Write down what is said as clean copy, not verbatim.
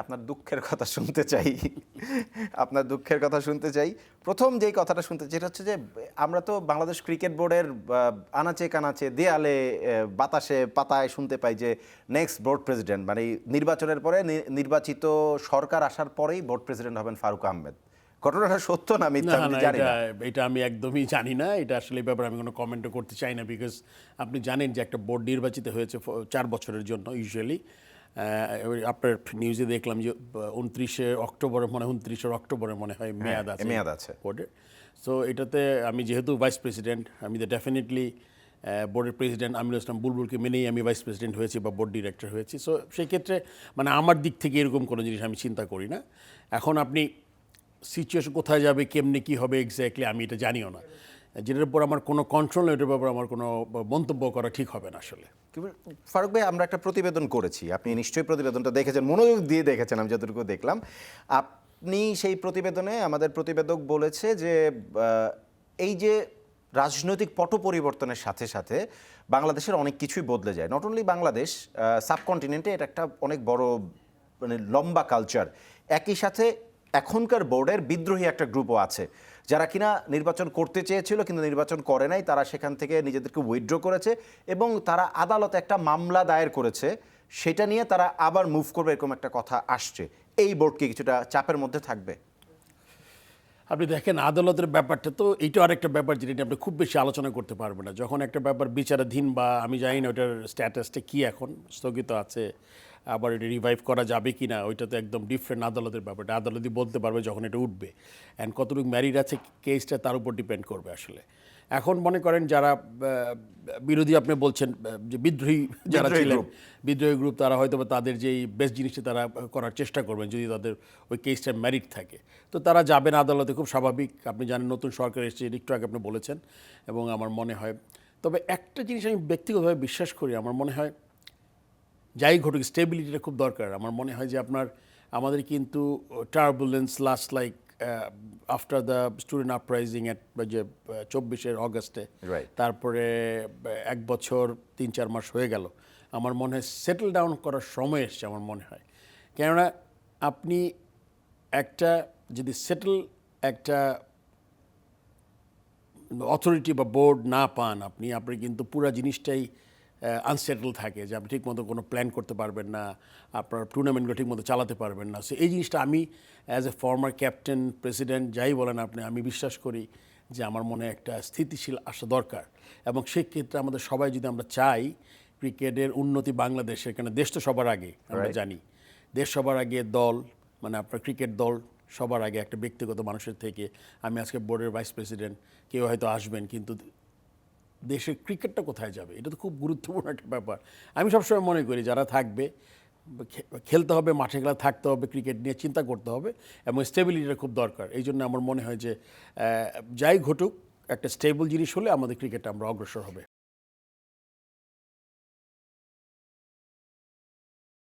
আপনার দুঃখের কথা শুনতে চাই। আপনার দুঃখের কথা শুনতে চাই। প্রথম যেই কথাটা শুনতে চাই, এটা হচ্ছে যে আমরা তো বাংলাদেশ ক্রিকেট বোর্ডের আনাচে কানাচে, দেয়ালে, বাতাসে পাতায় শুনতে পাই যে নেক্সট বোর্ড প্রেসিডেন্ট, মানে নির্বাচনের পরে নির্বাচিত সরকার আসার পরেই বোর্ড প্রেসিডেন্ট হবেন ফারুক আহমেদ। ঘটনাটা সত্য না মিথ্যা আমি জানি না। এটা আমি একদমই জানি না। এটা আসলে এই ব্যাপারে আমি কোনো কমেন্টও করতে চাই না, বিকজ আপনি জানেন যে একটা বোর্ড নির্বাচিত হয়েছে 4 বছরের জন্য ইউজুয়ালি। আপনার নিউজে দেখলাম যে 29 অক্টোবরে মনে হয় মেয়াদ আছে বোর্ডের। সো এটাতে আমি যেহেতু ভাইস প্রেসিডেন্ট, আমি তো ডেফিনেটলি বোর্ডের প্রেসিডেন্ট আমিরুল ইসলাম বুলবুলকে মেনেই আমি ভাইস প্রেসিডেন্ট হয়েছি বা বোর্ড ডিরেক্টর হয়েছি। সো সেই ক্ষেত্রে মানে আমার দিক থেকে এরকম কোনো জিনিস আমি চিন্তা করি না। এখন আপনি সিচুয়েশন কোথায় যাবে, কেমনি কী হবে এক্স্যাক্টলি আমি এটা জানিও না। যেটার উপর আমার কোনো কন্ট্রোল নেই, এটার ব্যাপারে আমার কোনো মন্তব্য করা ঠিক হবে না আসলে। ফারুক ভাই, আমরা একটা প্রতিবেদন করেছি, আপনি নিশ্চয়ই প্রতিবেদনটা দেখেছেন, মনোযোগ দিয়ে দেখেছেন, আমি যতটুকু দেখলাম। আপনি সেই প্রতিবেদনে, আমাদের প্রতিবেদক বলেছে যে এই যে রাজনৈতিক পট পরিবর্তনের সাথে সাথে বাংলাদেশের অনেক কিছুই বদলে যায়। নট অনলি বাংলাদেশ, সাবকন্টিনেন্টে এটা একটা অনেক বড় মানে লম্বা কালচার। একই সাথে এখনকার বোর্ডের বিদ্রোহী একটা গ্রুপও আছে, যারা কিনা নির্বাচন করতে চেয়েছিল কিন্তু নির্বাচন করে নাই, তারা সেখান থেকে নিজেদেরকে উইথড্র করেছে এবং তারা আদালতে একটা মামলা দায়ের করেছে, সেটা নিয়ে তারা আবার মুভ করবে, এরকম একটা কথা আসছে। এই বোর্ডকে কিছুটা চাপের মধ্যে থাকবে? আপনি দেখেন আদালতের ব্যাপারটা তো এইটা আরেকটা ব্যাপার যেটা আপনি খুব বেশি আলোচনা করতে পারবেন না। যখন একটা ব্যাপার বিচারাধীন বা আমি জানি না ওটার স্ট্যাটাসটা কী, এখন স্থগিত আছে, আবার এটা রিভাইভ করা যাবে কি না ওইটা তো একদম ডিফারেন্ট আদালতের ব্যাপারটা। আদালতই বলতে পারবে যখন এটা উঠবে, অ্যান্ড কতটুকু ম্যারিড আছে কেসটা তার উপর ডিপেন্ড করবে আসলে। এখন মনে করেন যারা বিরোধী, আপনি বলছেন যে বিদ্রোহী যারা ছিলেন, বিদ্রোহী গ্রুপ, তারা হয়তো বা তাদের যেই বেস্ট জিনিসটা তারা করার চেষ্টা করবেন যদি তাদের ওই কেসটা ম্যারিট থাকে। তো তারা যাবেন আদালতে, খুব স্বাভাবিক। আপনি জানেন নতুন সরকার এসেছে, একটু আগে আপনি বলেছেন, এবং আমার মনে হয়, তবে একটা জিনিস আমি ব্যক্তিগতভাবে বিশ্বাস করি, আমার মনে হয় যাই ঘটুক স্টেবিলিটিটা খুব দরকার। আমার মনে হয় যে আমাদের কিন্তু turbulence last like after the student uprising যে 24 অগস্টে, তারপরে 1 বছর 3-4 মাস হয়ে গেল। আমার মনে হয় সেটেল ডাউন করার সময় এসছে আমার মনে হয়। কেননা আপনি একটা যদি একটা অথরিটি বা বোর্ড না পান, আপনি কিন্তু পুরো জিনিসটাই আনসেটেল থাকে, যে আপনি ঠিকমতো কোনো প্ল্যান করতে পারবেন না, আপনার টুর্নামেন্টগুলো ঠিকমতো চালাতে পারবেন না। সো এই জিনিসটা আমি as a former captain, president, যাই বলেন আপনি, আমি বিশ্বাস করি যে আমার মনে একটা স্থিতিশীল আসা দরকার। এবং সেক্ষেত্রে আমাদের সবাই যদি আমরা চাই ক্রিকেটের উন্নতি বাংলাদেশে, এখানে দেশ তো সবার আগে, আমরা জানি দেশ সবার আগে, দল মানে আপনার ক্রিকেট দল সবার আগে একটা ব্যক্তিগত মানুষের থেকে। আমি আজকে বোর্ডের ভাইস প্রেসিডেন্ট, কেউ হয়তো আসবেন, কিন্তু দেশের ক্রিকেটটা কোথায় যাবে, এটা তো খুব গুরুত্বপূর্ণ একটা ব্যাপার। আমি সবসময় মনে করি যারা থাকবে, খেলতে হবে, মাঠে খেলা থাকতে হবে, ক্রিকেট নিয়ে চিন্তা করতে হবে, এবং স্টেবিলিটিটা খুব দরকার। এই জন্য আমার মনে হয় যে যাই ঘটুক একটা স্টেবল জিনিস হলে আমাদের ক্রিকেটটা আমরা অগ্রসর হবে।